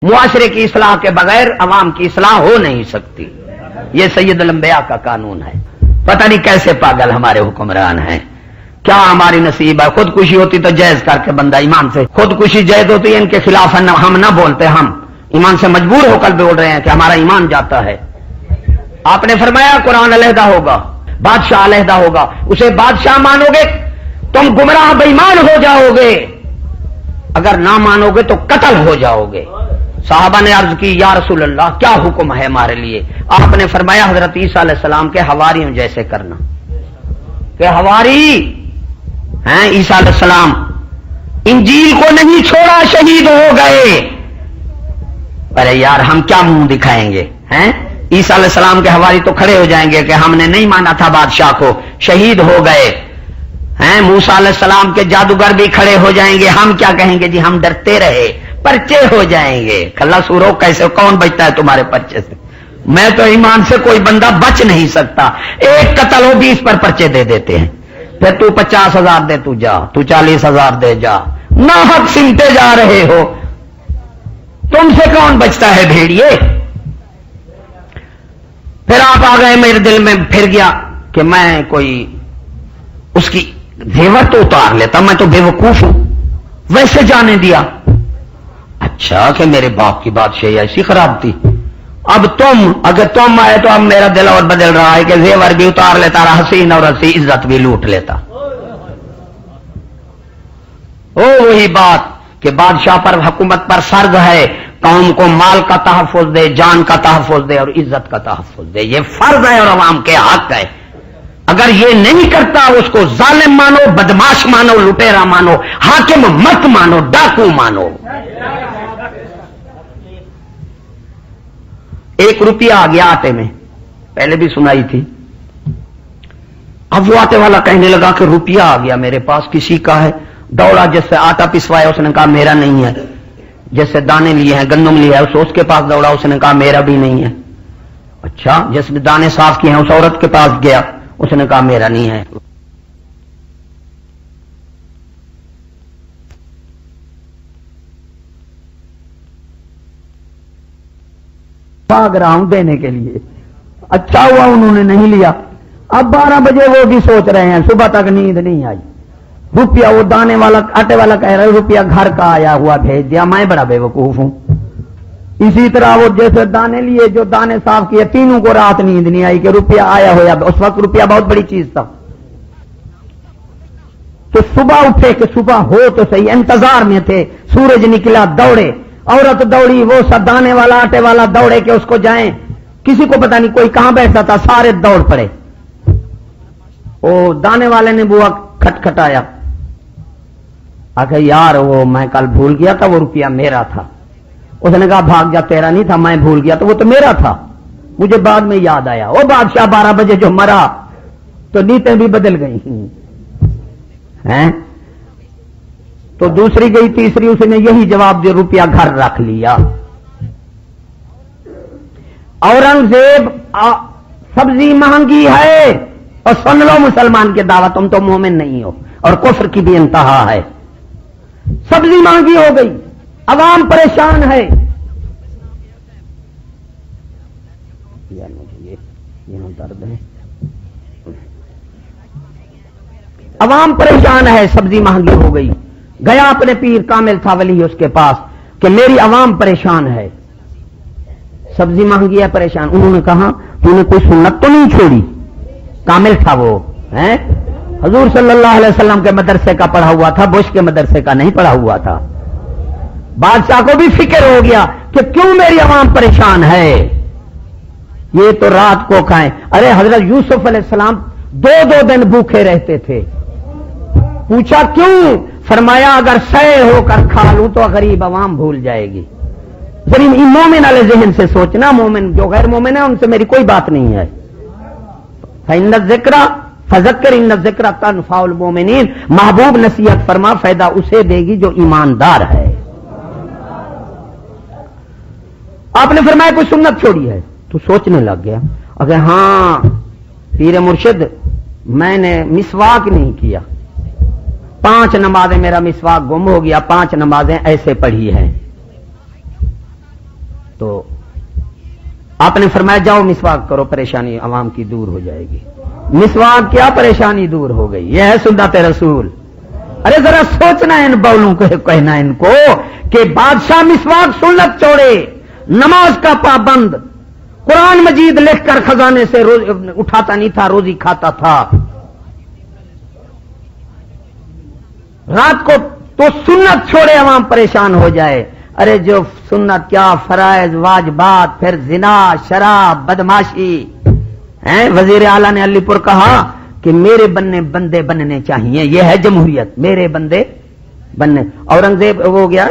معاشرے کی اصلاح کے بغیر عوام کی اصلاح ہو نہیں سکتی. یہ سید الانبیاء کا قانون ہے. پتہ نہیں کیسے پاگل ہمارے حکمران ہیں. کیا ہماری نصیب ہے. خودکشی ہوتی تو جائز کر کے بندہ ایمان سے, خودکشی جائز ہوتی ہے ان کے خلاف ہم نہ بولتے, ہم ایمان سے مجبور ہو کر بول رہے ہیں کہ ہمارا ایمان جاتا ہے. آپ نے فرمایا قرآن علیحدہ ہوگا, بادشاہ علیحدہ ہوگا. اسے بادشاہ مانو گے تم گمراہ بے ایمان ہو جاؤ گے, اگر نہ مانو گے تو قتل ہو جاؤ گے. صحابہ نے عرض کی یا رسول اللہ کیا حکم ہے ہمارے لیے؟ آپ نے فرمایا حضرت عیسیٰ علیہ السلام کے حواریوں جیسے کرنا. کہ حواری ہیں عیسیٰ علیہ السلام انجیل کو نہیں چھوڑا, شہید ہو گئے. ارے یار ہم کیا منہ دکھائیں گے ہیں؟ عیسیٰ علیہ السلام کے حواری تو کھڑے ہو جائیں گے کہ ہم نے نہیں مانا تھا بادشاہ کو, شہید ہو گئے ہیں. موسیٰ علیہ السلام کے جادوگر بھی کھڑے ہو جائیں گے, ہم کیا کہیں گے جی ہم ڈرتے رہے, پرچے ہو جائیں گے. کھلا سورو کیسے کون بچتا ہے تمہارے پرچے سے؟ میں تو ایمان سے کوئی بندہ بچ نہیں سکتا. ایک قتل ہو 20 پر پرچے دے دیتے ہیں. پھر تو 50,000 دے, تو جا, تو 40,000 دے جا, نہ حق سنتے جا رہے ہو. تم سے کون بچتا ہے بھیڑیے؟ پھر آپ آ گئے, میرے دل میں پھر گیا کہ میں کوئی اس کی زیور تو اتار لیتا, میں تو بے وقوف ہوں, ویسے جانے دیا. اچھا کہ میرے باپ کی بادشاہی ایسی خراب تھی. اب اگر تم آئے تو اب میرا دل اور بدل رہا ہے کہ زیور بھی اتار لیتا, حسین اور حسی عزت بھی لوٹ لیتا. وہی بات کہ بادشاہ پر حکومت پر فرض ہے قوم کو مال کا تحفظ دے, جان کا تحفظ دے اور عزت کا تحفظ دے. یہ فرض ہے اور عوام کے حق ہے. اگر یہ نہیں کرتا اس کو ظالم مانو, بدماش مانو, لٹیرا مانو, حاکم مت مانو, ڈاکو مانو. 1 روپیہ آ گیا آٹے میں, پہلے بھی سنائی تھی. اب وہ آٹے والا کہنے لگا کہ روپیہ آ گیا میرے پاس, کسی کا ہے. دوڑا, جس سے آٹا پسوایا اس نے کہا میرا نہیں ہے. جیسے دانے لیے ہیں, گندم لیے ہے, اس کے پاس دوڑا, اس نے کہا میرا بھی نہیں ہے. اچھا, جس نے دانے صاف کیے ہیں اس عورت کے پاس گیا, اس نے کہا میرا نہیں ہے. بھاگ رہا ہوں دینے کے لیے. اچھا ہوا انہوں نے نہیں لیا. اب 12 بجے وہ بھی سوچ رہے ہیں, صبح تک نیند نہیں آئی. روپیہ وہ دانے والا, آٹے والا کہہ رہا ہے روپیہ گھر کا آیا ہوا بھیج دیا. میں بڑا بے وقوف ہوں. اسی طرح وہ جیسے دانے لیے, جو دانے صاف کیے, تینوں کو رات نیند نہیں آئی کہ روپیہ آیا ہوا. اس وقت روپیہ بہت بڑی چیز تھا. تو صبح اٹھے کہ صبح ہو تو صحیح, انتظار میں تھے. سورج نکلا, دوڑے, عورت دوڑی, وہ سب دانے والا آٹے والا دوڑے کہ اس کو جائیں. کسی کو پتا نہیں کوئی کہاں بیٹھا تھا, سارے دوڑ پڑے. وہ دانے والے نے بوا کھٹکھٹایا, آخر یار وہ میں کل بھول گیا تھا, وہ روپیہ میرا تھا. اس نے کہا بھاگ جا, تیرا نہیں تھا, میں بھول گیا تو وہ تو میرا تھا, مجھے بعد میں یاد آیا. وہ بادشاہ 12 بجے جو مرا تو نیتیں بھی بدل گئی ہیں. تو دوسری گئی, تیسری, اس نے یہی جواب دیا, روپیہ گھر رکھ لیا. اورنگزیب سبزی مہنگی ہے, اور سن لو مسلمان کے دعویٰ, تم تو مومن نہیں ہو, اور کفر کی بھی انتہا ہے. سبزی مہنگی ہو گئی, عوام پریشان ہے. درد ہے, عوام پریشان ہے, سبزی مہنگی ہو گئی. گیا اپنے پیر, کامل تھا ولی, اس کے پاس کہ میری عوام پریشان ہے, سبزی مہنگی ہے, پریشان. انہوں نے کہا تو نے کوئی سنت تو نہیں چھوڑی؟ کامل تھا وہ, حضور صلی اللہ علیہ وسلم کے مدرسے کا پڑھا ہوا تھا, بش کے مدرسے کا نہیں پڑھا ہوا تھا. بادشاہ کو بھی فکر ہو گیا کہ کیوں میری عوام پریشان ہے, یہ تو رات کو کھائیں. ارے حضرت یوسف علیہ السلام 2 دن بھوکے رہتے تھے. پوچھا کیوں؟ فرمایا اگر سے ہو کر کھا لوں تو غریب عوام بھول جائے گی. ذرا مومن والے ذہن سے سوچنا, مومن جو غیر مومن ہے ان سے میری کوئی بات نہیں ہے. فإن الذکر فذکر ان الذکر تنفع المؤمنین. محبوب نصیحت فرما, فائدہ اسے دے گی جو ایماندار ہے. آپ نے فرمایا کوئی سنت چھوڑی ہے؟ تو سوچنے لگ گیا, اگر ہاں پیر مرشد میں نے مسواک نہیں کیا, 5 نمازیں میرا مسواک گم ہو گیا, 5 نمازیں ایسے پڑھی ہیں. تو آپ نے فرمایا جاؤ مسواک کرو، پریشانی عوام کی دور ہو جائے گی۔ مسواک کیا پریشانی دور ہو گئی، یہ ہے سنت رسول۔ ارے ذرا سوچنا ان بولوں کو، کہنا ان کو کہ بادشاہ مسواک سنت چھوڑے، نماز کا پابند، قرآن مجید لکھ کر خزانے سے اٹھاتا نہیں تھا، روزی کھاتا تھا، رات کو تو سنت چھوڑے عوام پریشان ہو جائے۔ ارے جو سنت کیا، فرائض واجبات، پھر زنا شراب بدماشی ہیں۔ وزیر اعلیٰ نے علی پور کہا کہ میرے بندے بننے چاہیے، یہ ہے جمہوریت، میرے بندے بننے۔ اورنگزیب ہو گیا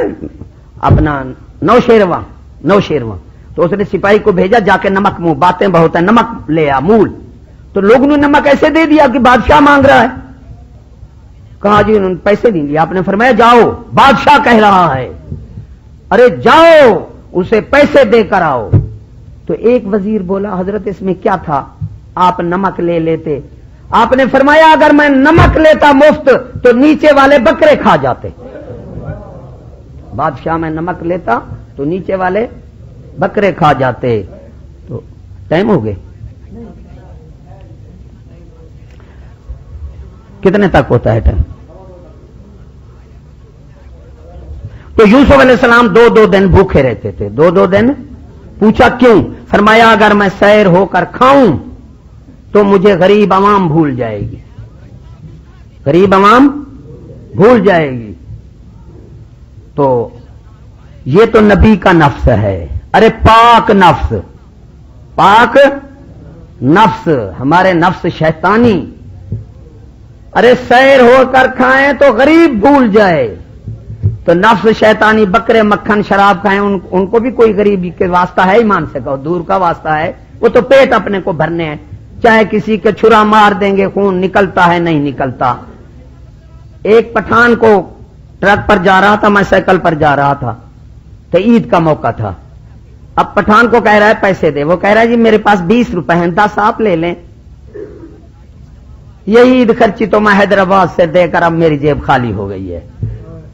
اپنا نوشیرواں، تو اس نے سپاہی کو بھیجا جا کے نمک منہ، باتیں بہت ہیں، نمک لے آ مول۔ تو لوگوں نے نمک ایسے دے دیا کہ بادشاہ مانگ رہا ہے۔ کہا جی انہوں نے پیسے نہیں لیے، آپ نے فرمایا جاؤ بادشاہ کہہ رہا ہے، ارے جاؤ اسے پیسے دے کر آؤ۔ تو ایک وزیر بولا حضرت اس میں کیا تھا، آپ نمک لے لیتے۔ آپ نے فرمایا اگر میں نمک لیتا مفت تو نیچے والے بکرے کھا جاتے، بادشاہ میں نمک لیتا تو نیچے والے بکرے کھا جاتے۔ تو ٹائم ہو گئے، کتنے تک ہوتا ہے ٹائم؟ تو یوسف علیہ السلام 2 دن بھوکے رہتے تھے، 2 دن۔ پوچھا کیوں؟ فرمایا اگر میں سیر ہو کر کھاؤں تو مجھے غریب عوام بھول جائے گی، غریب عوام بھول جائے گی۔ تو یہ تو نبی کا نفس ہے، ارے پاک نفس، پاک نفس، ہمارے نفس شیطانی۔ ارے سیر ہو کر کھائیں تو غریب بھول جائے، تو نفس شیطانی بکرے مکھن شراب کھائیں، ان کو بھی کوئی غریبی کے واسطہ ہے، ایمان سے کہو دور کا واسطہ ہے، وہ تو پیٹ اپنے کو بھرنے ہیں، چاہے کسی کے چھرا مار دیں گے خون نکلتا ہے نہیں نکلتا۔ ایک پٹھان کو ٹرک پر جا رہا تھا، میں سائیکل پر جا رہا تھا، تو عید کا موقع تھا۔ اب پٹھان کو کہہ رہا ہے پیسے دے، وہ کہہ رہا ہے جی میرے پاس 20 روپے ہیں، 10 آپ لے لیں۔ یہی عید خرچی تو میں حیدرآباد سے دے کر اب میری جیب خالی ہو گئی ہے،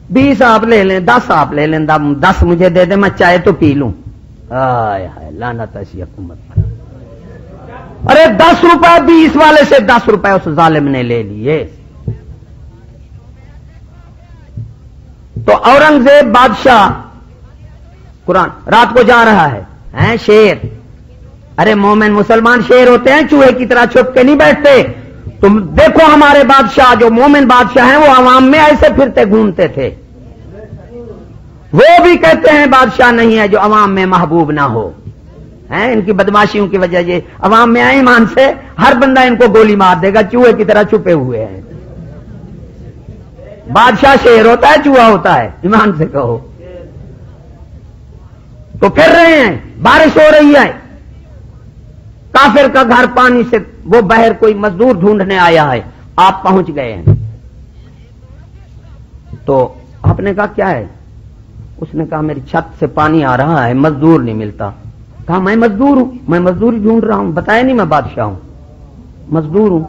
20 آپ لے لیں، 10 آپ لے لیں، 10 مجھے دے دیں، میں چائے تو پی لوں۔ آئے ہائے لعنت ایسی حکومت پر۔ ارے 10 روپے 20 والے سے 10 روپے اس ظالم نے لے لیے۔ تو اورنگزیب بادشاہ قرآن رات کو جا رہا ہے شیر۔ ارے مومن مسلمان شیر ہوتے ہیں، چوہے کی طرح چھپ کے نہیں بیٹھتے۔ تم دیکھو ہمارے بادشاہ جو مومن بادشاہ ہیں وہ عوام میں ایسے پھرتے گھومتے تھے، وہ بھی کہتے ہیں بادشاہ نہیں ہے جو عوام میں محبوب نہ ہو۔ ان کی بدماشیوں کی وجہ یہ عوام میں آئے، ایمان سے ہر بندہ ان کو گولی مار دے گا، چوہے کی طرح چھپے ہوئے ہیں۔ بادشاہ شیر ہوتا ہے چوہا ہوتا ہے، ایمان سے کہو۔ تو پھر رہے ہیں، بارش ہو رہی ہے، کافر کا گھر پانی سے وہ بہر کوئی مزدور ڈھونڈنے آیا ہے، آپ پہنچ گئے ہیں۔ تو آپ نے کہا کیا ہے؟ اس نے کہا میری چھت سے پانی آ رہا ہے، مزدور نہیں ملتا۔ کہا میں مزدور ہوں، میں مزدوری ڈھونڈ رہا ہوں، بتایا نہیں میں بادشاہ ہوں، مزدور ہوں۔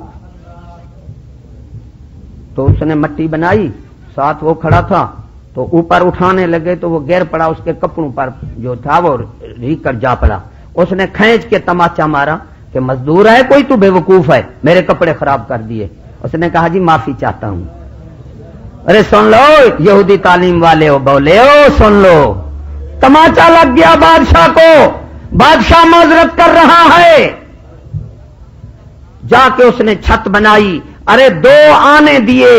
تو اس نے مٹی بنائی، ساتھ وہ کھڑا تھا، تو اوپر اٹھانے لگے تو وہ گر پڑا، اس کے کپڑوں پر جو تھا وہ ریگ کر جا پڑا۔ اس نے کھینچ کے تماچا مارا کہ مزدور ہے کوئی، تو بے وقوف ہے، میرے کپڑے خراب کر دیے۔ اس نے کہا جی معافی چاہتا ہوں۔ ارے سن لو یہودی تعلیم والے ہو، بولے ہو سن لو، تماچا لگ گیا بادشاہ کو، بادشاہ معذرت کر رہا ہے۔ جا کے اس نے چھت بنائی، ارے 2 آنے دیے،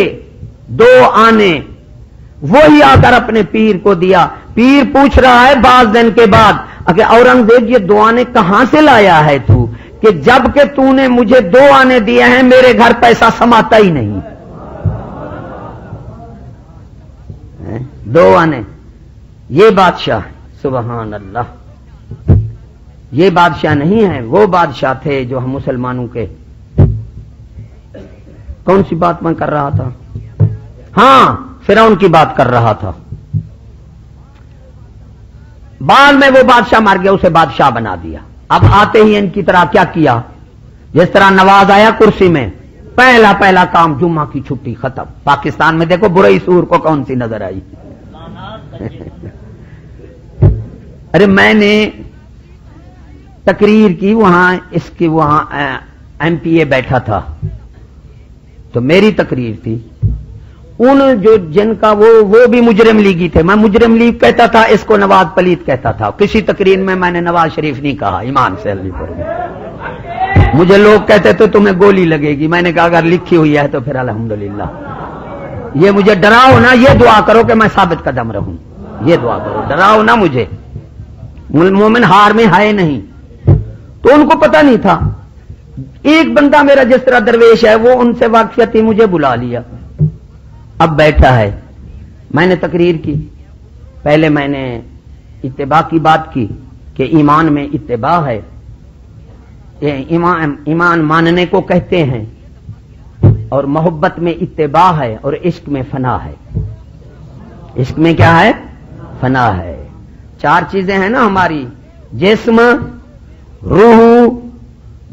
2 آنے، وہی آ کر اپنے پیر کو دیا۔ پیر پوچھ رہا ہے بعض دن کے بعد کہ اورنگزیب یہ 2 آنے کہاں سے لایا ہے تو؟ کہ جب کہ تو نے مجھے 2 آنے دیے ہیں میرے گھر پیسہ سماتا ہی نہیں۔ 2 آنے، یہ بادشاہ سبحان اللہ، یہ بادشاہ نہیں ہے، وہ بادشاہ تھے جو ہم مسلمانوں کے۔ کون سی بات میں کر رہا تھا؟ ہاں فرعون کی بات کر رہا تھا۔ بعد میں وہ بادشاہ مر گیا، اسے بادشاہ بنا دیا۔ اب آتے ہی ان کی طرح کیا کیا، جس طرح نواز آیا کرسی میں، پہلا کام جمعہ کی چھٹی ختم۔ پاکستان میں دیکھو برئی سور کو کون سی نظر آئی؟ ارے میں نے تقریر کی وہاں، اس کی وہاں ایم پی اے بیٹھا تھا تو میری تقریر تھی، ان جو جن کا وہ بھی مجرم لیگی تھے، میں مجرم لیگ کہتا تھا، اس کو نواز پلیت کہتا تھا، کسی تقریر میں نے نواز شریف نہیں کہا، ایمان سے علی پر مجھے لوگ کہتے تھے تمہیں گولی لگے گی، میں نے کہا اگر لکھی ہوئی ہے تو پھر الحمدللہ، یہ مجھے ڈراؤ نہ، یہ دعا کرو کہ میں ثابت قدم رہوں، یہ دعا کرو، ڈراؤ نہ مجھے، مومن ہار میں ہے نہیں۔ تو ان کو پتہ نہیں تھا، ایک بندہ میرا جس طرح درویش ہے وہ ان سے واقفیت ہی مجھے بلا لیا، اب بیٹھا ہے، میں نے تقریر کی، پہلے میں نے اتباع کی بات کی کہ ایمان میں اتباع ہے، ایمان ماننے کو کہتے ہیں، اور محبت میں اتباع ہے، اور عشق میں فنا ہے۔ عشق میں کیا ہے؟ فنا ہے۔ چار چیزیں ہیں نا ہماری، جسم، روح،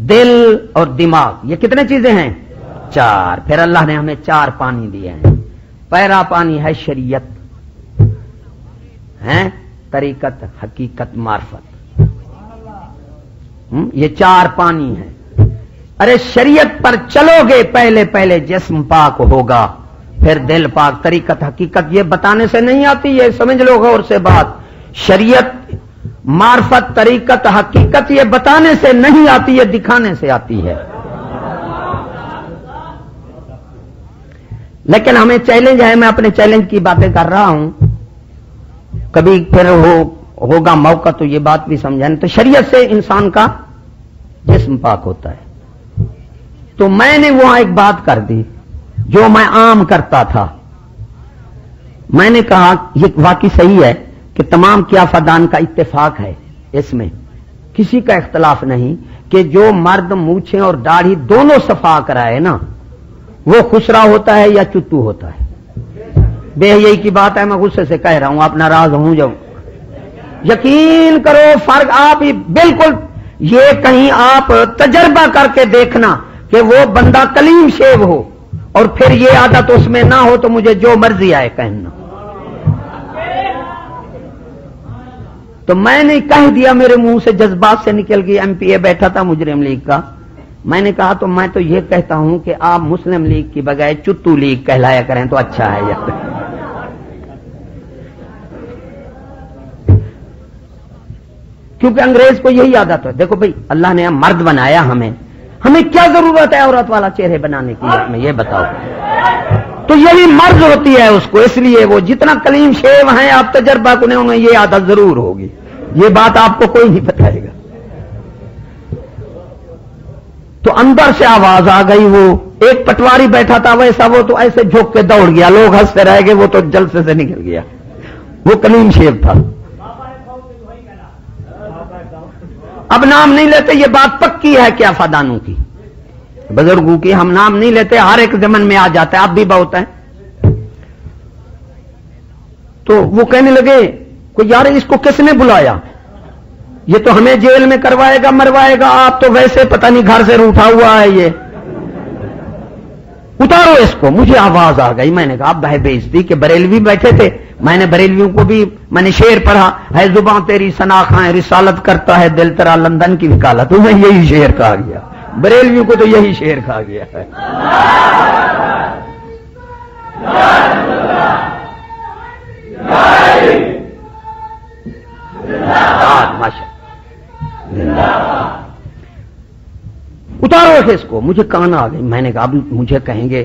دل اور دماغ، یہ کتنے چیزیں ہیں؟ چار۔ پھر اللہ نے ہمیں چار پانی دیے ہیں۔ پہلا پانی ہے شریعت، ہیں طریقت، حقیقت، معرفت، یہ چار پانی ہیں۔ ارے شریعت پر چلو گے، پہلے جسم پاک ہوگا، پھر دل پاک۔ طریقت، حقیقت یہ بتانے سے نہیں آتی، یہ سمجھ لو غور سے بات۔ شریعت، معرفت، طریقت، حقیقت یہ بتانے سے نہیں آتی، یہ دکھانے سے آتی ہے۔ لیکن ہمیں چیلنج ہے، میں اپنے چیلنج کی باتیں کر رہا ہوں، کبھی پھر ہوگا موقع تو یہ بات بھی سمجھائیں۔ تو شریعت سے انسان کا جسم پاک ہوتا ہے۔ تو میں نے وہاں ایک بات کر دی جو میں عام کرتا تھا، میں نے کہا یہ واقعی صحیح ہے کہ تمام قیافدان کا اتفاق ہے، اس میں کسی کا اختلاف نہیں کہ جو مرد مونچھیں اور داڑھی دونوں صفا کرائے نا، وہ خسرا ہوتا ہے یا چتو ہوتا ہے۔ بے حیائی کی بات ہے، میں غصے سے کہہ رہا ہوں، آپ ناراض ہوں جب، یقین کرو فرق آپ ہی بالکل، یہ کہیں آپ تجربہ کر کے دیکھنا کہ وہ بندہ کلیم شیو ہو اور پھر یہ عادت اس میں نہ ہو تو مجھے جو مرضی آئے کہنا۔ تو میں نے کہہ دیا، میرے منہ سے جذبات سے نکل گئی، ایم پی اے بیٹھا تھا مجرم لیگ کا، میں نے کہا تو میں تو یہ کہتا ہوں کہ آپ مسلم لیگ کی بجائے چتو لیگ کہلایا کریں تو اچھا ہے یہ۔ کیونکہ انگریز کو یہی عادت ہے، دیکھو بھائی اللہ نے مرد بنایا، ہمیں کیا ضرورت ہے عورت والا چہرے بنانے کی، میں یہ بتاؤ۔ تو یہی مرض ہوتی ہے اس کو، اس لیے وہ جتنا کلیم شیو ہیں آپ تجربہ کو نہیں، یہ عادت ضرور ہوگی، یہ بات آپ کو کوئی نہیں بتائے گا۔ تو اندر سے آواز آ گئی، وہ ایک پٹواری بیٹھا تھا ویسا، وہ تو ایسے جھک کے دوڑ گیا، لوگ ہنستے رہ گئے، وہ تو جلسے سے نکل گیا، وہ کلیم شیو تھا۔ اب نام نہیں لیتے، یہ بات پکی ہے کیا فادانوں کی، بزرگوں کی، ہم نام نہیں لیتے، ہر ایک زمن میں آ جاتا ہے، اب بھی بہت ہے۔ تو وہ کہنے لگے کہ یار اس کو کس نے بلایا، یہ تو ہمیں جیل میں کروائے گا، مروائے گا، آپ تو ویسے پتہ نہیں گھر سے روٹھا ہوا ہے، یہ اتارو اس کو۔ مجھے آواز آ گئی، میں نے کہا اب ہے بےعزتی کہ بریلوی بیٹھے تھے، میں نے بریلویوں کو بھی میں نے شعر پڑھا ہے، زباں تیری سناخائیں رسالت کرتا ہے دل تیرا لندن کی وکالت، تو میں یہی شعر کہا گیا، بریلویوں کو تو یہی شعر کہا گیا ہے۔ اتارو اس کو۔ مجھے کان آ گئی، میں نے کہا اب مجھے کہیں گے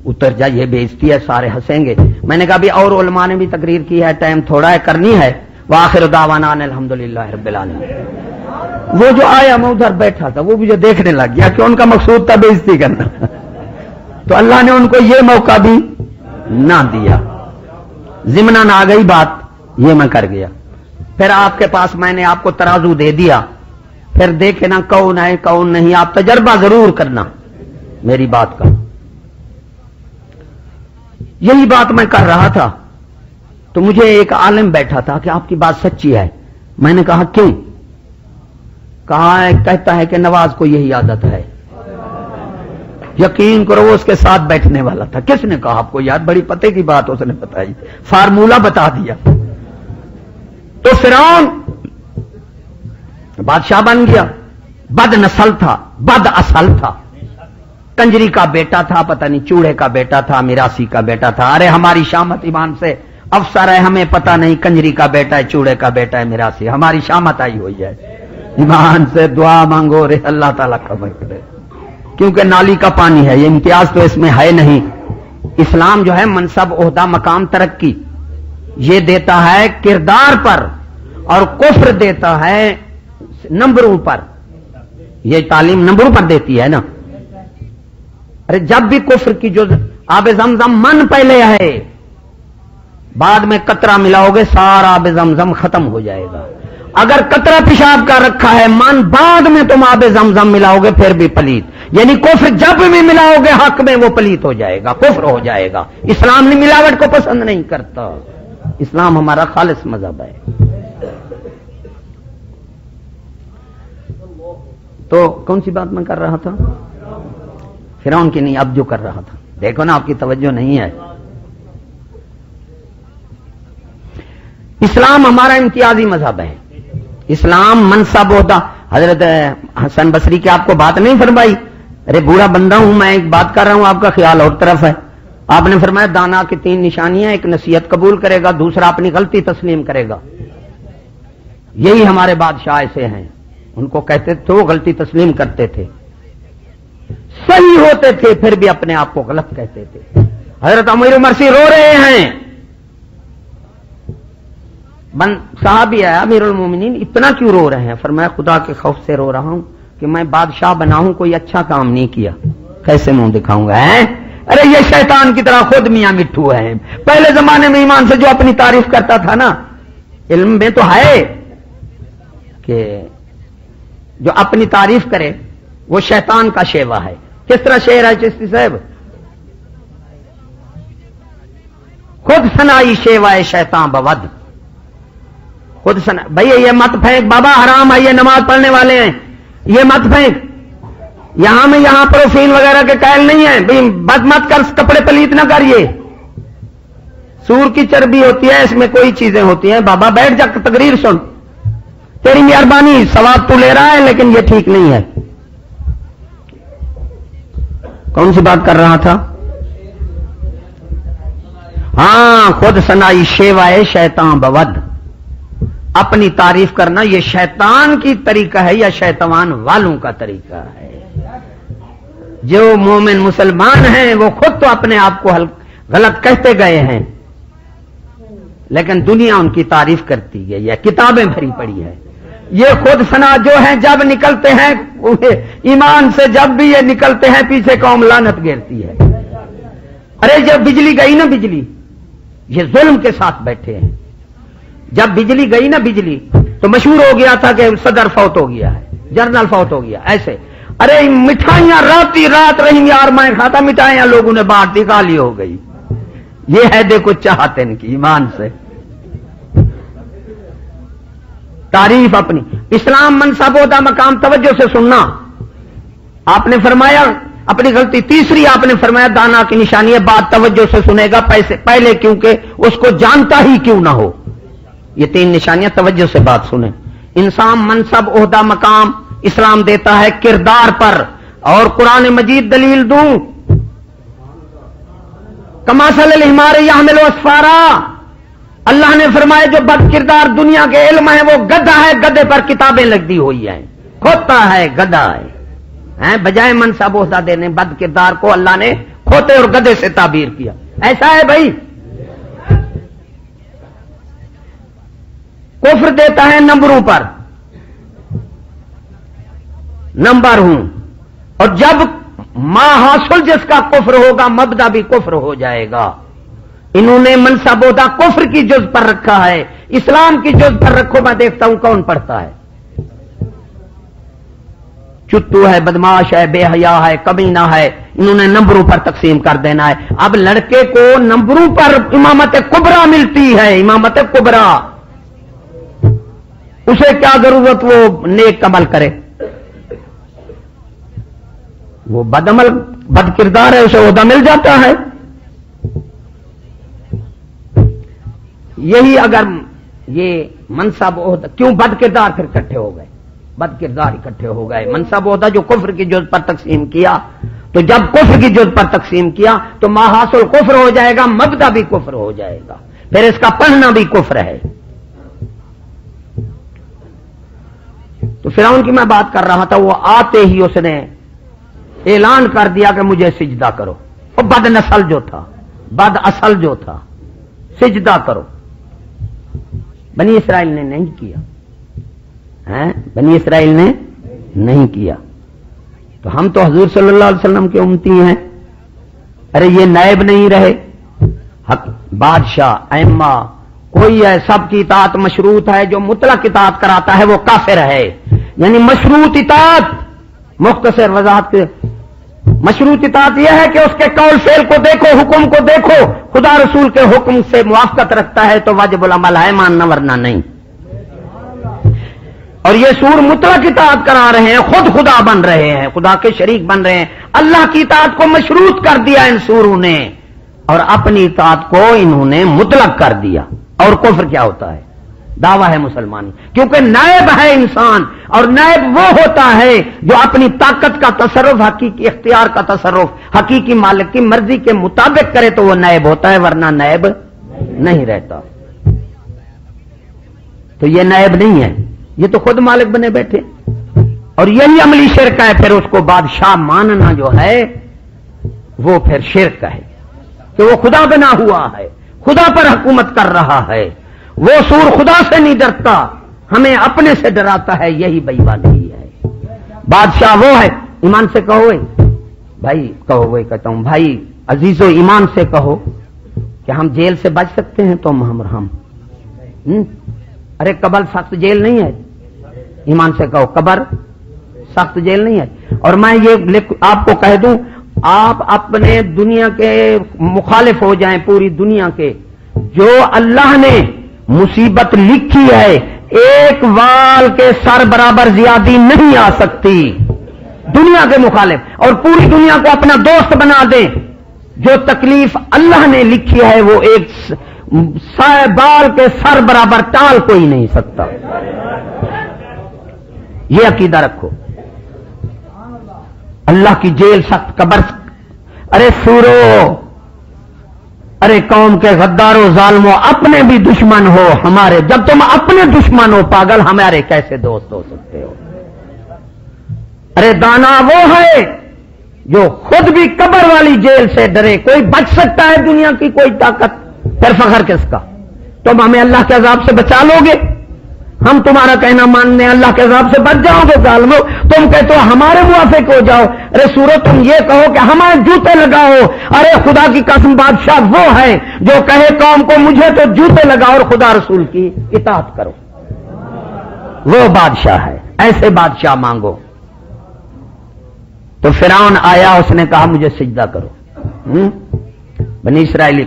اتر جا، یہ بےعزتی ہے، سارے ہنسیں گے۔ میں نے کہا بھی اور علماء نے بھی تقریر کی ہے، ٹائم تھوڑا ہے، کرنی ہے۔ وآخر دعوانا الحمدللہ رب العالمین۔ وہ جو آیا میں ادھر بیٹھا تھا، وہ مجھے دیکھنے لگ گیا کہ ان کا مقصود تھا بےعزتی کرنا، تو اللہ نے ان کو یہ موقع بھی نہ دیا، ضمناً آ گئی بات، یہ میں کر گیا۔ پھر آپ کے پاس میں نے آپ کو ترازو دے دیا، پھر دیکھے نا کون ہے کون نہیں، آپ تجربہ ضرور کرنا میری بات کا۔ یہی بات میں کر رہا تھا تو مجھے ایک عالم بیٹھا تھا کہ آپ کی بات سچی ہے۔ میں نے کہا کیوں؟ کہا ہے کہتا ہے کہ نواز کو یہی عادت ہے۔ یقین کرو وہ اس کے ساتھ بیٹھنے والا تھا۔ کس نے کہا آپ کو؟ یار بڑی پتے کی بات اس نے بتائی، فارمولہ بتا دیا۔ تو فرعون بادشاہ بن گیا، بد نسل تھا، بد اصل تھا، کنجری کا بیٹا تھا، پتہ نہیں چوڑے کا بیٹا تھا، میراثی کا بیٹا تھا. ارے ہماری شامت ایمان سے افسر ہے، ہمیں پتہ نہیں کنجری کا بیٹا ہے، چوڑے کا بیٹا ہے، میراثی. ہماری شامت آئی ہوئی ہے. ایمان سے دعا مانگو رے اللہ تعالیٰ خبر کرے، کیونکہ نالی کا پانی ہے، یہ امتیاز تو اس میں ہے نہیں. اسلام جو ہے منصب، عہدہ، مقام، ترقی یہ دیتا ہے کردار پر، اور کفر دیتا ہے نمبروں پر. یہ تعلیم نمبروں پر دیتی ہے نا. ارے جب بھی کفر کی جو آب زمزم من پہلے ہے، بعد میں قطرہ ملاؤ گے سارا آب زمزم ختم ہو جائے گا. اگر قطرہ پیشاب کا رکھا ہے من، بعد میں تم آب زمزم ملاؤ گے پھر بھی پلیت. یعنی کفر جب بھی ملاؤ گے حق میں وہ پلیت ہو جائے گا، کفر ہو جائے گا. اسلام نے ملاوٹ کو پسند نہیں کرتا، اسلام ہمارا خالص مذہب ہے. تو کون سی بات میں کر رہا تھا؟ فرعون کی نہیں، اب جو کر رہا تھا. دیکھو نا آپ کی توجہ نہیں ہے. اسلام ہمارا امتیازی مذہب ہے. اسلام منصب ہوتا. حضرت حسن بصری کی آپ کو بات نہیں فرمائی؟ ارے بوڑھا بندہ ہوں میں، ایک بات کر رہا ہوں، آپ کا خیال اور طرف ہے. آپ نے فرمایا دانا کی 3 نشانیاں، ایک نصیحت قبول کرے گا، دوسرا اپنی غلطی تسلیم کرے گا. یہی ہمارے بادشاہ ایسے ہیں، ان کو کہتے تھے وہ غلطی تسلیم کرتے تھے، صحیح ہوتے تھے پھر بھی اپنے آپ کو غلط کہتے تھے. حضرت امیر مرسی رو رہے ہیں. صحابی آیا، امیر المومنین اتنا کیوں رو رہے ہیں؟ فرمایا خدا کے خوف سے رو رہا ہوں کہ میں بادشاہ بنا ہوں، کوئی اچھا کام نہیں کیا، کیسے منہ دکھاؤں گا؟ ارے یہ شیطان کی طرح خود میاں مٹھو ہے. پہلے زمانے میں ایمان سے جو اپنی تعریف کرتا تھا نا، علم میں تو ہے کہ جو اپنی تعریف کرے وہ شیطان کا شیوا ہے. کس طرح شعر ہے چشتی صاحب؟ خود سنائی شیوا شیطان بود. خود سنا بھائی یہ مت پھینک بابا، حرام ہے، یہ نماز پڑھنے والے ہیں، یہ مت پھینک. یہاں میں یہاں پروفین وغیرہ کے قائل نہیں ہے بھائی، بد مت کر، کپڑے پلیت نہ کر. یہ سور کی چربی ہوتی ہے، اس میں کوئی چیزیں ہوتی ہیں. بابا بیٹھ جا، تقریر سن، تیری مہربانی، ثواب تو لے رہا ہے لیکن یہ ٹھیک نہیں ہے. کون سی بات کر رہا تھا؟ ہاں، خود سنائی شیوائے شیطان بود. اپنی تعریف کرنا یہ شیطان کی طریقہ ہے یا شیطان والوں کا طریقہ ہے؟ جو مومن مسلمان ہیں وہ خود تو اپنے آپ کو غلط کہتے گئے ہیں، لیکن دنیا ان کی تعریف کرتی ہے، یہ کتابیں بھری پڑی ہے. یہ خود سنا جو ہیں جب نکلتے ہیں ایمان سے، جب بھی یہ نکلتے ہیں پیچھے قوم لعنت گھیرتی ہے. ارے جب بجلی گئی نا، بجلی یہ ظلم کے ساتھ بیٹھے ہیں. جب بجلی گئی نا، بجلی تو مشہور ہو گیا تھا کہ صدر فوت ہو گیا ہے، جنرل فوت ہو گیا ایسے. ارے مٹھائیاں راتی رات رہی یار، میں کھاتا مٹھائیاں، لوگوں نے بانٹ دی، خالی ہو گئی. یہ ہے دیکھو چاہتے ان کی ایمان سے تعریف اپنی. اسلام منصب، عہدہ، مقام، توجہ سے سننا. آپ نے فرمایا اپنی غلطی. تیسری آپ نے فرمایا دانا کی نشانی ہے، بات توجہ سے سنے گا پہلے کیونکہ اس کو جانتا ہی کیوں نہ ہو. یہ 3 نشانیاں، توجہ سے بات سنیں. انسان منصب، عہدہ، مقام اسلام دیتا ہے کردار پر، اور قرآن مجید دلیل دوں، کمثل الحمار یحمل اسفارا. اللہ نے فرمایا جو بد کردار دنیا کے علم ہے وہ گدھا ہے، گدھے پر کتابیں لگ دی ہوئی ہیں، کھوتا ہے، گدھا ہے. بجائے منصب عہدہ دینے بد کردار کو اللہ نے کھوتے اور گدھے سے تعبیر کیا. ایسا ہے بھائی. کفر دیتا ہے نمبروں پر، نمبر ہوں، اور جب ما حاصل جس کا کفر ہوگا مبدا بھی کفر ہو جائے گا. انہوں نے منصب عہدہ کفر کی جز پر رکھا ہے، اسلام کی جز پر رکھو، میں دیکھتا ہوں کون پڑھتا ہے. چتو ہے، بدماش ہے، بے حیا ہے، کمینہ ہے، انہوں نے نمبروں پر تقسیم کر دینا ہے. اب لڑکے کو نمبروں پر امامت کبرا ملتی ہے، امامت کبرا. اسے کیا ضرورت وہ نیک عمل کرے؟ وہ بد عمل، بد کردار ہے، اسے عہدہ مل جاتا ہے. یہی اگر یہ منصب عہدہ، کیوں بد کردار پھر اکٹھے ہو گئے؟ بد کردار اکٹھے ہو گئے. منصب ہوتا جو کفر کی جز پر تقسیم کیا, تو جب کفر کی جز پر تقسیم کیا تو ماحاصل کفر ہو جائے گا, مبدا بھی کفر ہو جائے گا, پھر اس کا پڑھنا بھی کفر ہے. تو فرعون کی میں بات کر رہا تھا, وہ آتے ہی اس نے اعلان کر دیا کہ مجھے سجدہ کرو. وہ بد نسل جو تھا, بد اصل جو تھا, سجدہ کرو. بنی اسرائیل نے نہیں کیا, بنی اسرائیل نے نہیں کیا. تو ہم تو حضور صلی اللہ علیہ وسلم کے امتی ہیں. ارے یہ نائب نہیں رہے, بادشاہ ائمہ کوئی ہے, سب کی اطاعت مشروط ہے. جو مطلق اطاعت کراتا ہے وہ کافر ہے. یعنی مشروط اطاعت, مختصر وضاحت کے, مشروط اطاعت یہ ہے کہ اس کے قول فعل کو دیکھو, حکم کو دیکھو, خدا رسول کے حکم سے موافقت رکھتا ہے تو واجب العمل ہے, ماننا ورنہ نہیں. اور یہ سور مطلق اطاعت کرا رہے ہیں, خود خدا بن رہے ہیں, خدا کے شریک بن رہے ہیں. اللہ کی اطاعت کو مشروط کر دیا ان سوروں نے, اور اپنی اطاعت کو انہوں نے مطلق کر دیا. اور کفر کیا ہوتا ہے؟ دعویٰ ہے مسلمانی, کیونکہ نائب ہے انسان, اور نائب وہ ہوتا ہے جو اپنی طاقت کا تصرف, حقیقی اختیار کا تصرف حقیقی مالک کی مرضی کے مطابق کرے تو وہ نائب ہوتا ہے, ورنہ نائب نہیں رہتا. تو یہ نائب نہیں ہے, یہ تو خود مالک بنے بیٹھے. اور یہی عملی شرک ہے. پھر اس کو بادشاہ ماننا جو ہے وہ پھر شرک ہے کہ وہ خدا بنا ہوا ہے, خدا پر حکومت کر رہا ہے. وہ سور خدا سے نہیں ڈرتا, ہمیں اپنے سے ڈراتا ہے. یہی بے ایمانی ہے. بادشاہ وہ ہے, ایمان سے کہو بھائی, کہو وہی کہتا ہوں بھائی عزیزو, ایمان سے کہو کہ ہم جیل سے بچ سکتے ہیں. تو ہم ارے قبر سخت جیل نہیں ہے. ایمان سے کہو قبر سخت جیل نہیں ہے. اور میں یہ آپ کو کہہ دوں, آپ اپنے دنیا کے مخالف ہو جائیں, پوری دنیا کے, جو اللہ نے مصیبت لکھی ہے ایک وال کے سر برابر زیادتی نہیں آ سکتی. دنیا کے مخالف, اور پوری دنیا کو اپنا دوست بنا دیں. جو تکلیف اللہ نے لکھی ہے وہ ایک بال کے سر برابر ٹال کوئی نہیں سکتا. یہ عقیدہ رکھو. اللہ کی جیل سخت, قبر. ارے سورو, ارے قوم کے غداروں ظالموں, اپنے بھی دشمن ہو ہمارے. جب تم اپنے دشمن ہو پاگل, ہمارے کیسے دوست ہو سکتے ہو؟ ارے دانا وہ ہے جو خود بھی قبر والی جیل سے ڈرے. کوئی بچ سکتا ہے دنیا کی کوئی طاقت؟ پھر فخر کس کا؟ تم ہمیں اللہ کے عذاب سے بچا لو گے, ہم تمہارا کہنا ماننے اللہ کے عذاب سے بچ جاؤ گے ظالمو. تم کہتے ہو ہمارے موافق ہو جاؤ. ارے سورو, تم یہ کہو کہ ہمارے جوتے لگاؤ. ارے خدا کی قسم بادشاہ وہ ہے جو کہے قوم کو مجھے تو جوتے لگاؤ اور خدا رسول کی اطاعت کرو. وہ بادشاہ ہے. ایسے بادشاہ مانگو. تو فرعون آیا, اس نے کہا مجھے سجدہ کرو. بنی اسرائیلی.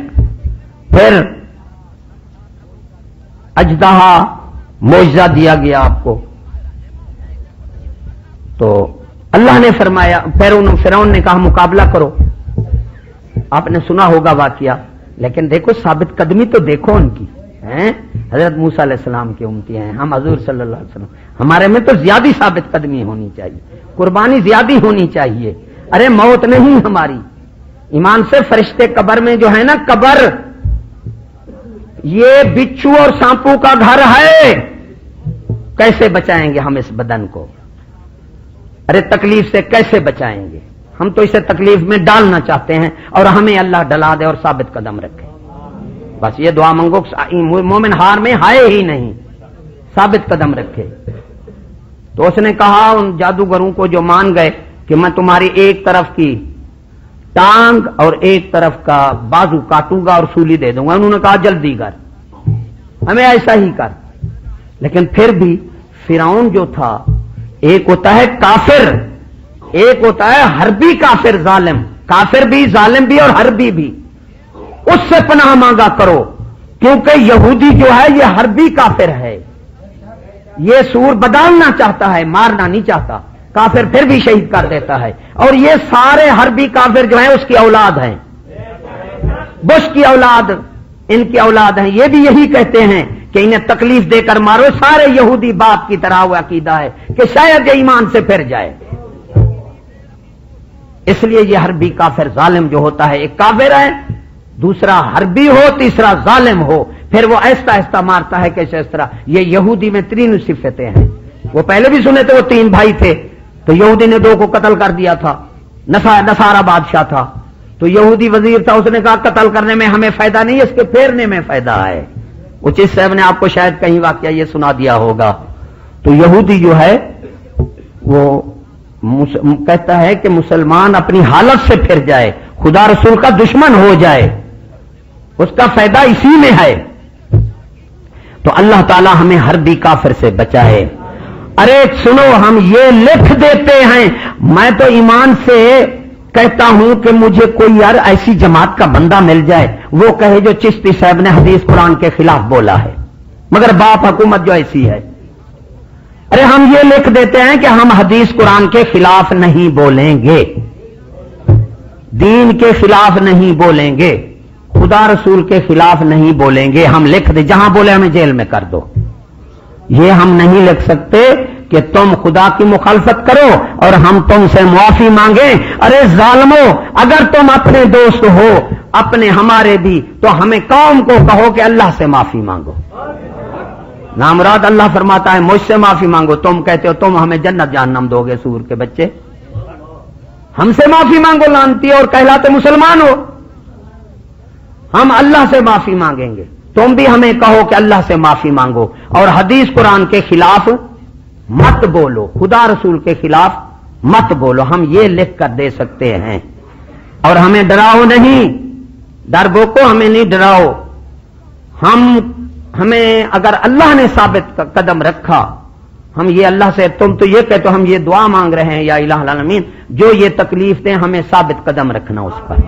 پھر اجدہا معجزہ دیا گیا آپ کو. تو اللہ نے فرمایا, فرعون نے کہا مقابلہ کرو. آپ نے سنا ہوگا واقعہ, لیکن دیکھو ثابت قدمی تو دیکھو ان کی. حضرت موسیٰ علیہ السلام کے امتی ہیں ہم, حضور صلی اللہ علیہ وسلم. ہمارے میں تو زیادہ ثابت قدمی ہونی چاہیے, قربانی زیادہ ہونی چاہیے. ارے موت نہیں ہماری. ایمان سے فرشتے قبر میں جو ہے نا, قبر یہ بچھو اور سانپو کا گھر ہے. کیسے بچائیں گے ہم اس بدن کو؟ ارے تکلیف سے کیسے بچائیں گے؟ ہم تو اسے تکلیف میں ڈالنا چاہتے ہیں, اور ہمیں اللہ ڈلا دے اور ثابت قدم رکھے. بس یہ دعا منگو, مومن ہار میں ہائے ہی نہیں, ثابت قدم رکھے. تو اس نے کہا ان جادوگروں کو جو مان گئے کہ میں تمہاری ایک طرف کی ٹانگ اور ایک طرف کا بازو کاٹوں گا اور سولی دے دوں گا. انہوں نے کہا جلدی کر, ہمیں ایسا ہی کر. لیکن پھر بھی فرعون جو تھا, ایک ہوتا ہے کافر, ایک ہوتا ہے حربی کافر, ظالم. کافر بھی, ظالم بھی اور حربی بھی. اس سے پناہ مانگا کرو, کیونکہ یہودی جو ہے یہ حربی کافر ہے. یہ سور بدلنا چاہتا ہے, مارنا نہیں چاہتا. کافر پھر بھی شہید کر دیتا ہے. اور یہ سارے حربی کافر جو ہیں اس کی اولاد ہیں, بش کی اولاد, ان کی اولاد ہیں، یہ بھی یہی کہتے ہیں کہ انہیں تکلیف دے کر مارو. سارے یہودی باپ کی طرح ہوا عقیدہ ہے کہ شاید یہ ایمان سے پھر جائے. اس لیے یہ حربی کافر ظالم جو ہوتا ہے، ایک کافر ہے، دوسرا حربی ہو، تیسرا ظالم ہو، پھر وہ ایسا ایسا مارتا ہے کیسے اس طرح. یہ یہودی میں تین صفتیں ہیں. وہ پہلے بھی سنے تھے، وہ تین بھائی تھے تو یہودی نے دو کو قتل کر دیا تھا. نصارہ بادشاہ تھا تو یہودی وزیر تھا، اس نے کہا قتل کرنے میں ہمیں فائدہ نہیں، اس کے پھیرنے میں فائدہ ہے. اچیت صاحب نے آپ کو شاید کہیں واقعہ یہ سنا دیا ہوگا. تو یہودی جو ہے وہ کہتا ہے کہ مسلمان اپنی حالت سے پھر جائے، خدا رسول کا دشمن ہو جائے، اس کا فائدہ اسی میں ہے. تو اللہ تعالی ہمیں حربی کافر سے بچائے. ارے سنو، ہم یہ لکھ دیتے ہیں، میں تو ایمان سے کہتا ہوں کہ مجھے کوئی یار ایسی جماعت کا بندہ مل جائے وہ کہے جو چشتی صاحب نے حدیث قرآن کے خلاف بولا ہے، مگر باپ حکومت جو ایسی ہے. ارے ہم یہ لکھ دیتے ہیں کہ ہم حدیث قرآن کے خلاف نہیں بولیں گے، دین کے خلاف نہیں بولیں گے، خدا رسول کے خلاف نہیں بولیں گے. ہم لکھ دیں، جہاں بولے ہمیں جیل میں کر دو. یہ ہم نہیں لکھ سکتے کہ تم خدا کی مخالفت کرو اور ہم تم سے معافی مانگیں. ارے ظالمو، اگر تم اپنے دوست ہو، اپنے ہمارے بھی، تو ہمیں قوم کو کہو کہ اللہ سے معافی مانگو. نامراد اللہ فرماتا ہے مجھ سے معافی مانگو، تم کہتے ہو تم ہمیں جنت جہنم دو گے. سور کے بچے، ہم سے معافی مانگو لانتی اور کہلاتے مسلمان ہو. ہم اللہ سے معافی مانگیں گے، تم بھی ہمیں کہو کہ اللہ سے معافی مانگو اور حدیث قرآن کے خلاف مت بولو، خدا رسول کے خلاف مت بولو. ہم یہ لکھ کر دے سکتے ہیں. اور ہمیں ڈراؤ نہیں، ڈربو کو ہمیں نہیں ڈراؤ. ہمیں اگر اللہ نے ثابت قدم رکھا، ہم یہ اللہ سے، تم تو یہ کہتے ہو ہم یہ دعا مانگ رہے ہیں یا الہ العالمین، جو یہ تکلیف دیں ہمیں ثابت قدم رکھنا اس پر.